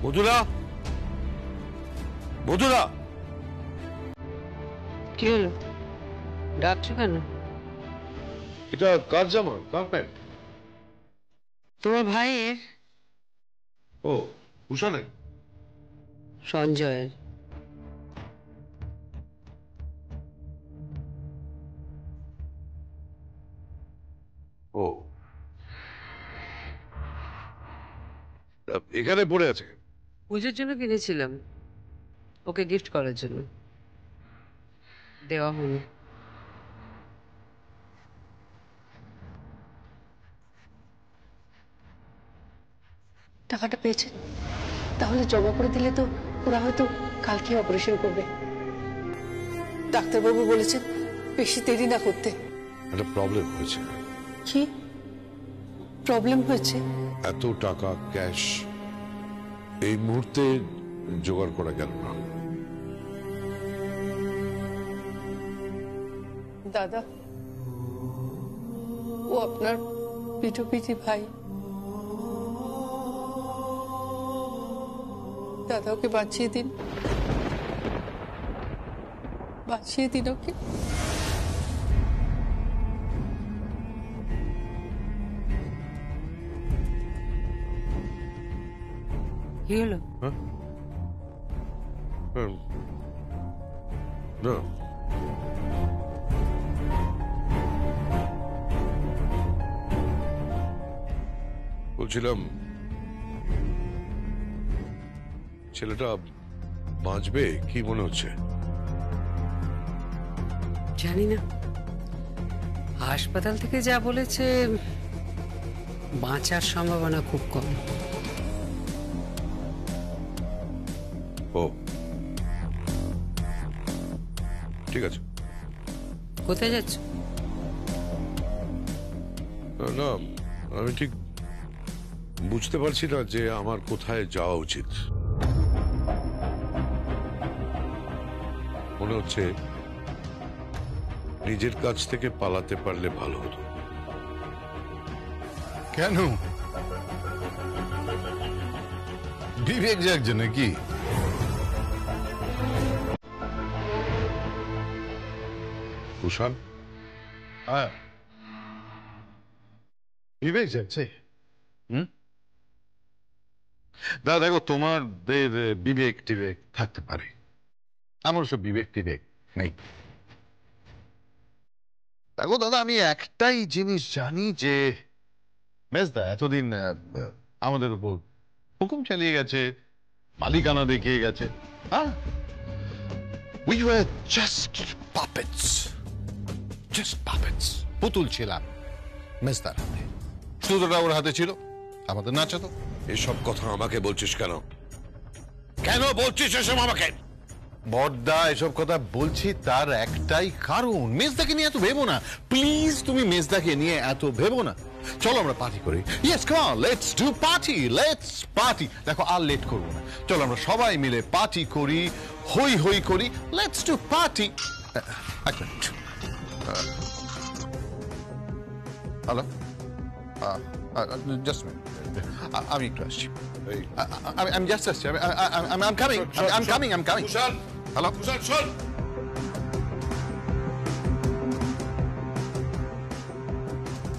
মধুরা, মধুরা, কি হলো? ডাকছো কেন? এটা কার জামা, কার প্যান্ট? তোমার ভাইয়ের। ও, উষানের। সঞ্জয়ের। ও, এখানে পড়ে আছে। পুজোর জন্য কিনেছিলাম, ওকে গিফট করার জন্য। দেওয়া হয়নি। টাকাটা পেয়েছেন? তাহলে জমা করে দিলে তো ওরা হয়তো কালকে অপারেশন করবে। ডাক্তারবাবু বলেছেন বেশি দেরি না করতে। একটা প্রবলেম হয়েছে। কি প্রবলেম হয়েছে? এত টাকা ক্যাশ এই মুহূর্তে জোগাড় করা গেল না। দাদা, ও আপনার পিঠোপিঠি ভাই। দাদা ওকে বাঁচিয়ে দিন, বাঁচিয়ে দিন ওকে। কি হলো? না, বলছিলাম ছেলেটা বাঁচবে কি মনে হচ্ছে? জানি না, হাসপাতাল থেকে যা বলেছে বাঁচার সম্ভাবনা খুব কম। ও, ঠিক আছে। কোথায় যাচ্ছ? না, আমি ঠিক বুঝতে পারছি না যে আমার কোথায় যাওয়া উচিত। মনে হচ্ছে নিজের কাছ থেকে পালাতে পারলে ভালো হতো। কেন? বিবেক জাগছে নাকি? কুষাণ, বিবেক জাগছে? দাদা দেখো, তোমাদের বিবেক টিবেক থাকতে পারে, আমার সব বিবেক টিবেক নেই। দেখো দাদা, আমি একটাই জিনিস জানি যে মেজদা এতদিন আমাদের উপর হুকুম চালিয়ে গেছে, মালিকানা দেখিয়ে গেছে। We were just puppets. Just puppets. পুতুল ছিলাম মেজদার হাতে। সুতোটা ওর হাতে ছিল, আমাদের নাচাতো। এসব কথা আমাকে বলছিস কেন? কেন বলছিস এসব আমাকে? বড়দা, এসব কথা বলছি তার একটাই কারণ, মেজদাকে নিয়ে এত ভেবো না প্লিজ। তুমি মেজদাকে নিয়ে এত ভেবো না। চলো আমরা পার্টি করি। Yes, come on, let's do party, let's party. দেখো আর লেট করবো না, চলো আমরা সবাই মিলে পার্টি করি, হই হই করি। Let's do party. এক মিনিট, হ্যালো, জাস্ট মিনিট, আমি একটু আসছি। আমি জাস্ট আসছি, I'm coming. Kushan, hello, Kushan শোন।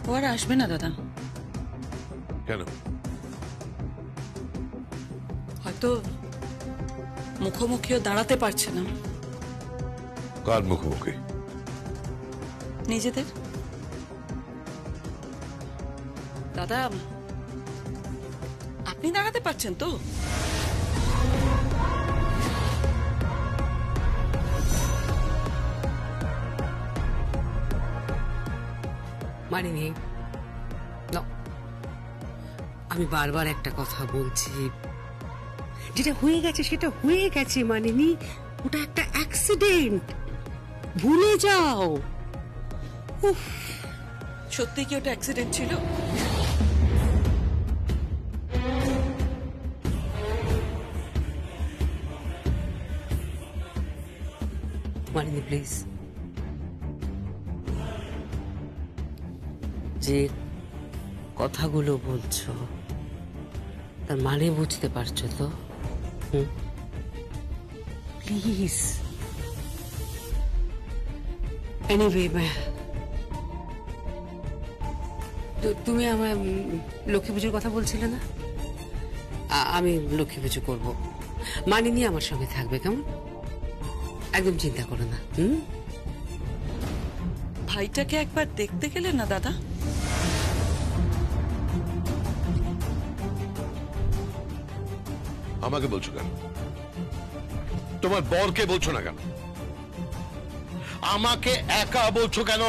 ও আর আসবে না দাদা, কেন? হয়তো মুখোমুখিও দাঁড়াতে পারছে না। কার মুখোমুখি? নিজেদের। দাদা, আপনি দাঁড়াতে পারছেন তো? মানিনি। না, আমি বারবার একটা কথা বলছি, যেটা হয়ে গেছে সেটা হয়ে গেছে মানিনি। ওটা একটা অ্যাক্সিডেন্ট, ভুলে যাও। সত্যি কি ওটা অ্যাক্সিডেন্ট ছিল? মানিনি প্লিজ, যে কথাগুলো বলছো তার মানে বুঝতে পারছো তো? প্লিজ। এনিওয়ে, তুমি আমার লক্ষ্মী পুজোর কথা বলছিলে না? আমি লক্ষ্মী পুজো করবো, মানিনি আমার সঙ্গে থাকবে, কেমন? একদম চিন্তা করো না। ভাইটাকে একবার দেখতে গেলে না দাদা? আমাকে বলছো কেন? তোমার বরকে বলছো না কেন? আমাকে একা বলছো কেন?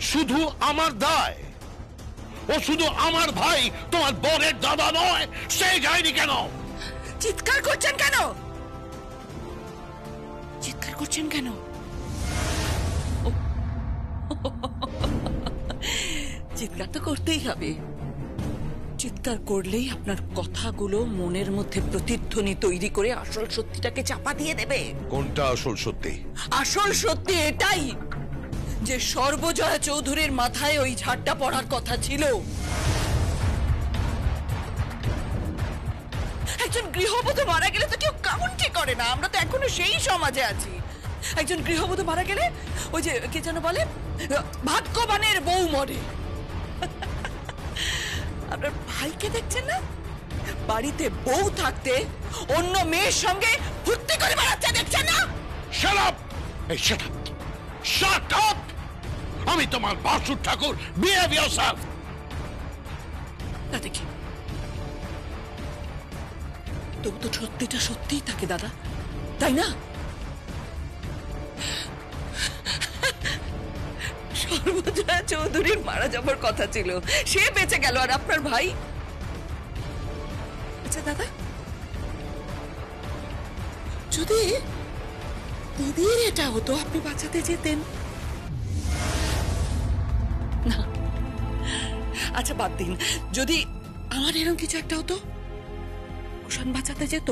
শুধু আমার দায়। ও শুধু আমার ভাই, তোমার বরের দাদা নয়। সে যায়নি কেন? চিৎকার করছেন কেন? চিৎকার করছেন কেন? চিৎকার তো করতেই হবে। চিৎকার করলেই আপনার কথাগুলো মনের মধ্যে প্রতিধ্বনি তৈরি করে আসল সত্যিটাকে চাপা দিয়ে দেবে। কোনটা আসল সত্যি? আসল সত্যি এটাই যে সর্বজয়া চৌধুরীর মাথায় ওই ঝাড়টা পড়ার কথা ছিল। একজন গৃহবধূ মারা গেলে তো কেউ কাউন্টি করে না। আমরা তো এখনো সেই সমাজে আছি। একজন গৃহবধূ মারা গেলে ওই যে কি যেন বলে, ভাগ্যবানের বউ মরে। আপনার ভাইকে দেখছেন না, বাড়িতে বউ থাকতে অন্য মেয়ের সঙ্গে ফুর্তি করে বেড়াচ্ছে, দেখছেন না? Shut up! Hey, shut up! Shut up! আমি তোমার বাসুর ঠাকুর। Behave yourself! তাতে কি? তবু তো সত্যিটা সত্যিই থাকে দাদা, তাই না? সর্বজয়া চৌধুরীর মারা যাবার কথা ছিল, সে বেঁচে গেল, আর আপনার ভাই? আচ্ছা দাদা, যদি দিদির এটা হতো, আপনি বাঁচাতে যেতেন না? আচ্ছা বাদ দিন, যদি আমার এরকম কিছু একটা হতো, কুষাণ বাঁচাতে যেত?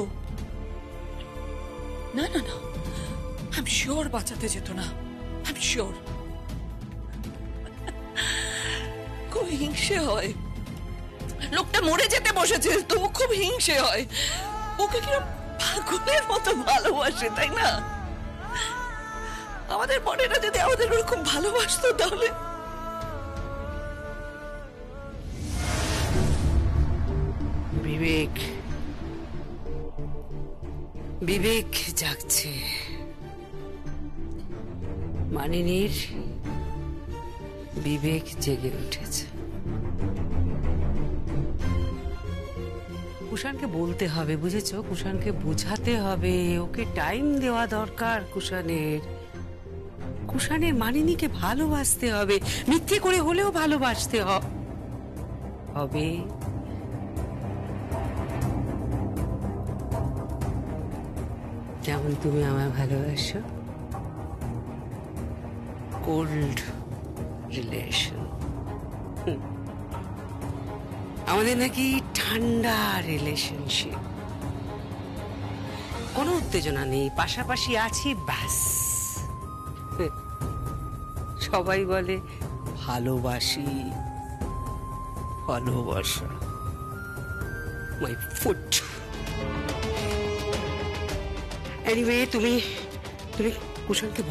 না না না, আমি শিওর বাঁচাতে যেত না। আমি শিওর। খুব হিংসে হয় লোকটা, মরে যেতে বসেছে তবু খুব হিংসে হয়। ওকে কিরকম পাগলের মতো ভালোবাসে, তাই না? আমাদের মনেরা যদি আমাদের ওরকম ভালোবাসতো তাহলে। বিবেক, বিবেক জাগছে। মানিনীর বিবেক জেগে উঠেছে। কুষাণকে বলতে হবে, বুঝেছো? কুষাণকে বোঝাতে হবে, ওকে টাইম দেওয়া দরকার। কুষাণের মানিনীকে ভালোবাসতে হবে, মিথ্যে করে হলেও ভালোবাসতে হবে। যেমন তুমি আমায় ভালোবাসো। Cold relation. আমাদের নাকি ঠান্ডা রিলেশনশিপ, কোনো উত্তেজনা নেই, পাশাপাশি আছি, ব্যাস। সবাই বলে ভালোবাসি, ভালোবাসা মাই ফুট। এনিওয়ে, তুমি কুষাণকে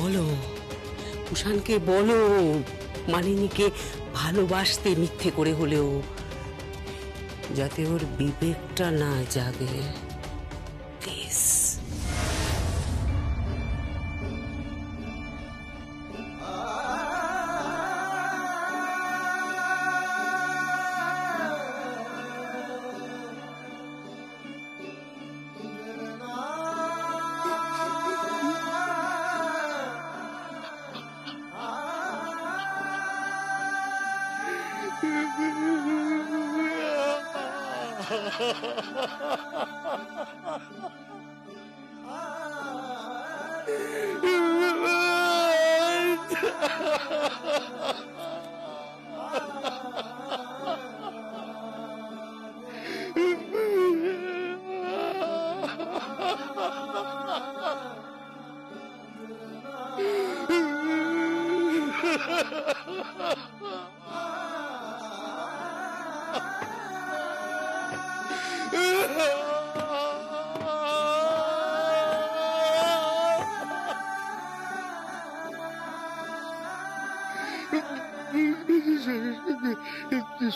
বলো মানিনীকে ভালোবাসতে, মিথ্যে করে হলেও, যাতে ওর বিবেকটা না জাগে, প্লিজ।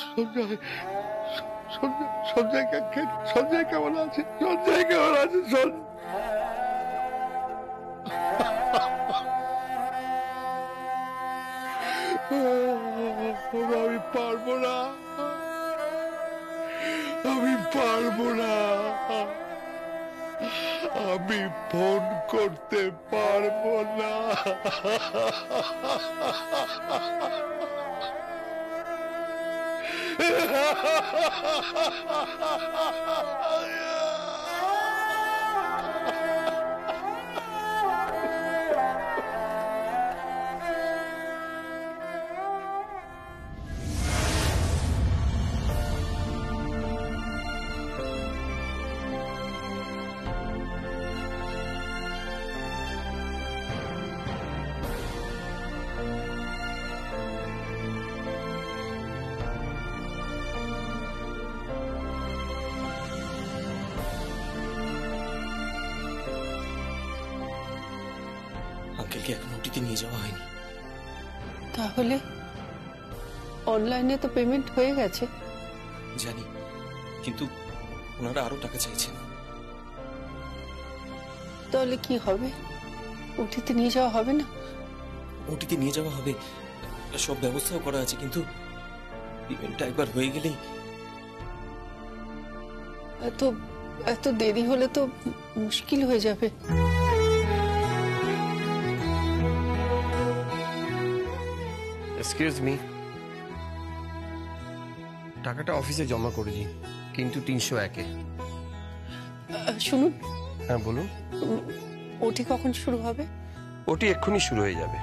সঞ্জয় সঞ্জয় সঞ্জয় কেমন আছে? সঞ্জয় কেমন আছে? আমি পারবো না, আমি পারবো না, আমি ফোন করতে পারবো না। আঙ্কেলকে এখন ওটিতে নিয়ে যাওয়া হয়নি। তাহলে অনলাইনে তো পেমেন্ট হয়ে গেছে। জানি, কিন্তু ওনারা আরো টাকা চাইছেন। তাহলে কি হবে? ওটিতে নিয়ে যাওয়া হবে না? ওটিতে নিয়ে যাওয়া হবে, সব ব্যবস্থাও করা আছে, কিন্তু পেমেন্টটা একবার হয়ে গেলেই। এত এত দেরি হলে তো মুশকিল হয়ে যাবে। এক্সকিউজ মি, টাকাটা অফিসে জমা করে দিন, কিন্তু 301-এ। শুনুন, হ্যাঁ বলুন। ওটি কখন শুরু হবে? ওটি এক্ষুনি শুরু হয়ে যাবে।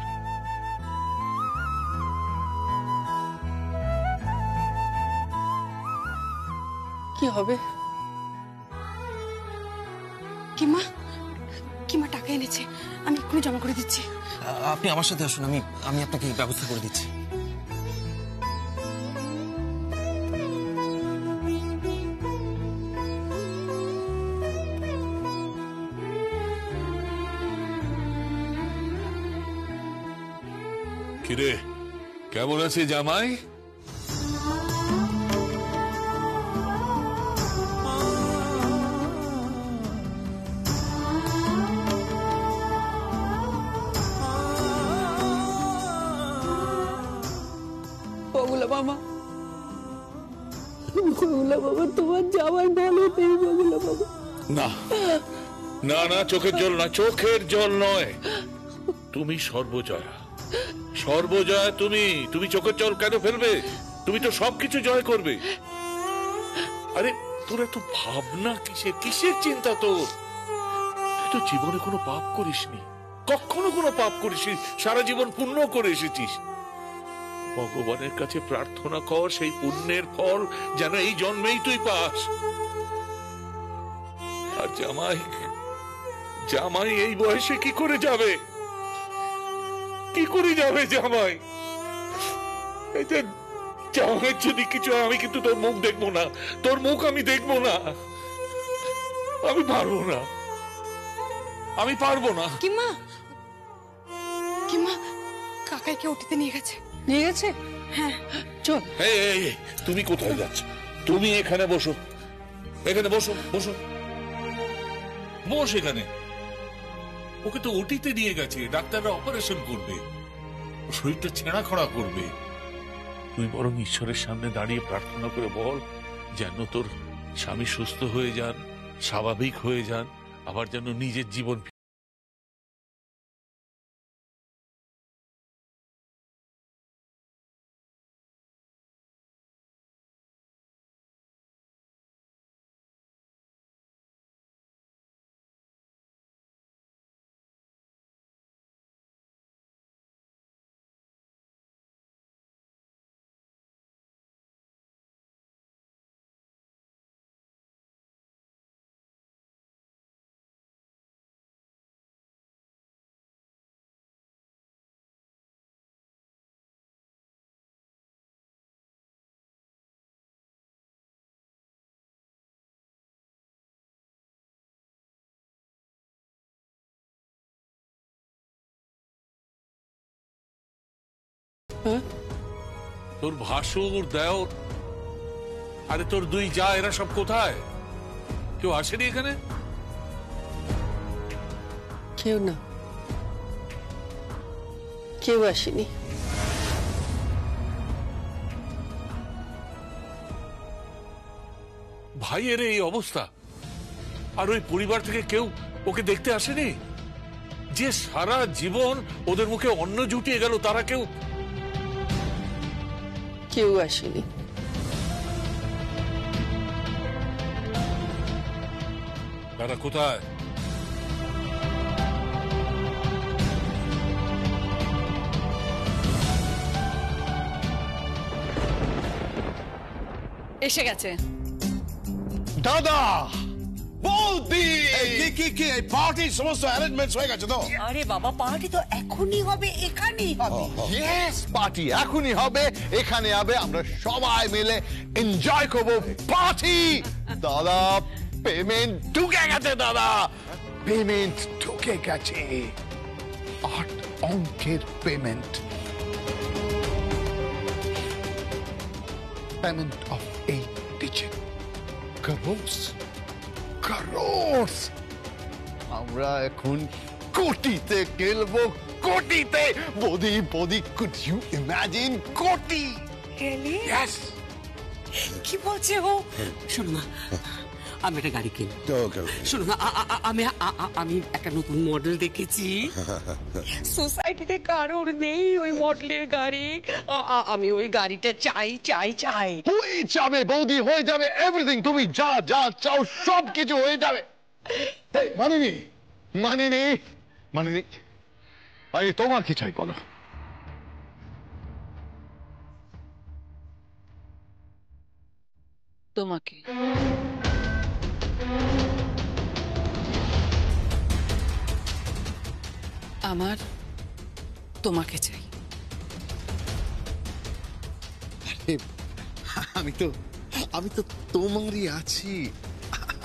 কি হবে? কিমা কিমা টাকা এনেছে, আমি এক্ষুনি জমা করে দিচ্ছি। আপনি আমার সাথে আসুন, আমি আপনাকে ব্যবস্থা করে দিচ্ছি। কিরে, কেমন আছে জামাই? বগুলা মামা, বগুলা বাবা, তোমার জামাই ভালো নেই। বগুলা বাবা, না না না, চোখের জল না, চোখের জল নয়। তুমি সর্বজয়া, সর্বজয়া। তুমি চোখের জল কেন ফেলবে? তুমি তো সবকিছু জয় করবে। আরে তোর এত ভাবনা কিসের? কিসের চিন্তা তোর? তুই তো জীবনে কোনো পাপ করিসনি, কখনো কোনো পাপ করিসনি, সারা জীবন পুণ্য করে এসেছিস। ভগবানের কাছে প্রার্থনা কর সেই পুণ্যের ফল যেন এই জন্মেই তুই পাস। আর জামাই, জামাই এই বয়সে কি করে যাবে? কি করে যাবে জামাই? জামাইয়ের যদি কিছু হয়, আমি কিন্তু তোর মুখ দেখবো না, তোর মুখ আমি দেখবো না। আমি পারবো না, আমি পারবো না। কিমা কিমা কাকাইকে ওটিতে নিয়ে গেছে। নিয়ে গেছে? হ্যাঁ, চল। এই, তুমি কোথায় যাচ্ছ? তুমি এখানে বসো, এখানে বসো, বসো, বস এখানে। ওকে তো ওটিতে নিয়ে গেছে, ডাক্তাররা অপারেশন করবে, শরীরটা ছেঁড়া খড়া করবে। তুই বরং ঈশ্বরের সামনে দাঁড়িয়ে প্রার্থনা করে বল যেন তোর স্বামী সুস্থ হয়ে যান, স্বাভাবিক হয়ে যান, আবার যেন নিজের জীবন। তোর ভাসুর দেওর আরে তোর দুই যা এরা সব কোথায়? কেউ আসেনি এখানে? কেউ না, কেউ আসেনি। ভাইয়ের এই অবস্থা, আর ওই পরিবার থেকে কেউ ওকে দেখতে আসেনি? যে সারা জীবন ওদের মুখে অন্ন জুটিয়ে গেল, তারা কেউ? কেউ আসেনি। তারা কোথায়? এসে গেছে। দাদা, বৌদি, কি পার্টির সমস্ত অ্যারেঞ্জমেন্টস হয়ে গেছে তো? আরে বাবা, পার্টি তো এখনই হবে, এখানেই হবে। ইয়েস, পার্টি এখনই হবে, এখানে হবে, আমরা সবাই মিলে এনজয় করব পার্টি। দাদা, পেমেন্ট ঢুকে গেছে। দাদা, পেমেন্ট ঢুকে গেছে, 8 অঙ্কের payment. Payment of 8 digit crores, crores। আমরা এখন কোটিতে খেলবো, কোটিতে। বৌদি, বৌদি, could you imagine কোটি? Yes. কি বলছে ও? শোনো না, আমি একটা গাড়ি কিনি। শোনো না, আমি একটা নতুন মডেল দেখেছি, সোসাইটিতে কারোর নেই ওই মডেলের গাড়ি। আমি ওই গাড়িটা চাই চাই চাই। হয়ে যাবে বৌদি, হয়ে যাবে, এভরিথিং। তুমি যা যা চাও সব কিছু হয়ে যাবে। মানিনি, মানিনি, মানিনি, আরে তোমার কি চাই বলো? তোমাকে। আমার তোমাকে চাই। আমি তো তোমারই আছি।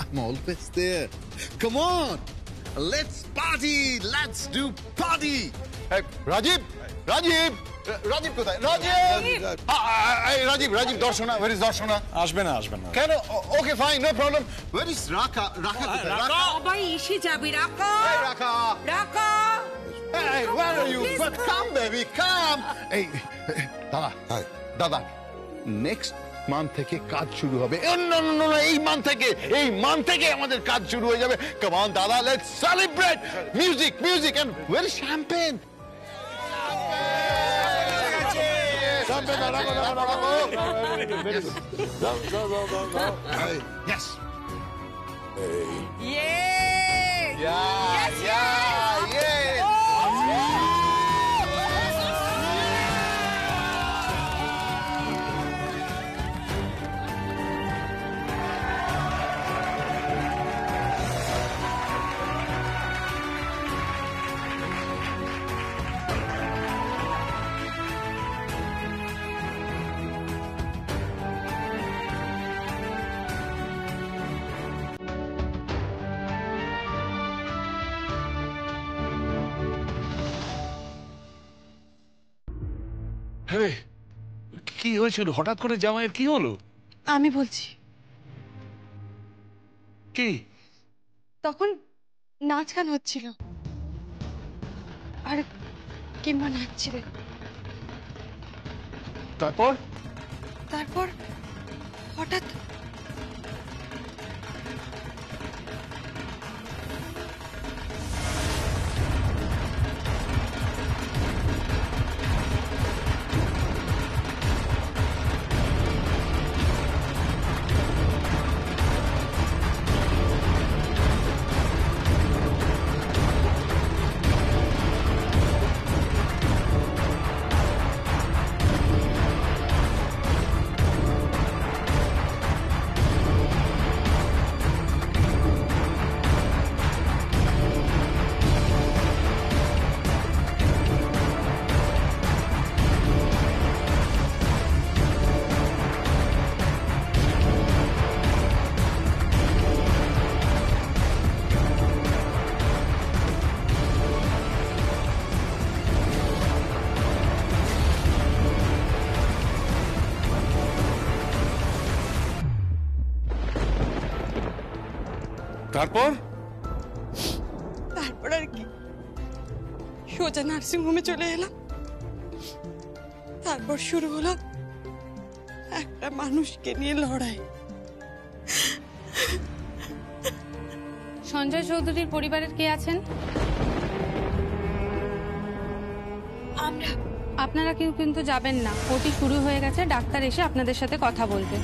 I'm always there. Come on, let's party, let's do party. Hey, Rajib, Rajib, Rajib কোথায়? Rajib, Rajib, Darshana, where is Darshana? আসবে না, আসবে না। কেন? Okay, fine, no problem. Where is রাকা? রাকা কোথায়? রাকা সবাই এসে যাবে। রাকা, Hey, রাকা, রাকা, hey, where are you? But come, baby, come. Hey, দাদা, দাদা, নেক্সট মান্থ থেকে কাজ শুরু হবে। না, এই মান্থ থেকে, এই মান্থ থেকে আমাদের কাজ শুরু হয়ে যাবে। Come on, দাদা, let's celebrate. Music, music, and where is champagne? Yes. কি হয়েছিল হঠাৎ করে? জামাইয়ের কি হলো? আমি বলছি। কি? তখন নাচ গান হচ্ছিল, আর কিংবা নাচছিলে। তারপর তারপর হঠাৎ তারপর তারপর আর কি সোজা নার্সিং হোমে চলে এলাম। তারপর শুরু হলো একটা মানুষকে নিয়ে লড়াই। সঞ্জয় চৌধুরীর পরিবারের কে আছেন? আপনারা কেউ কিন্তু যাবেন না, ওটি শুরু হয়ে গেছে, ডাক্তার এসে আপনাদের সাথে কথা বলবে।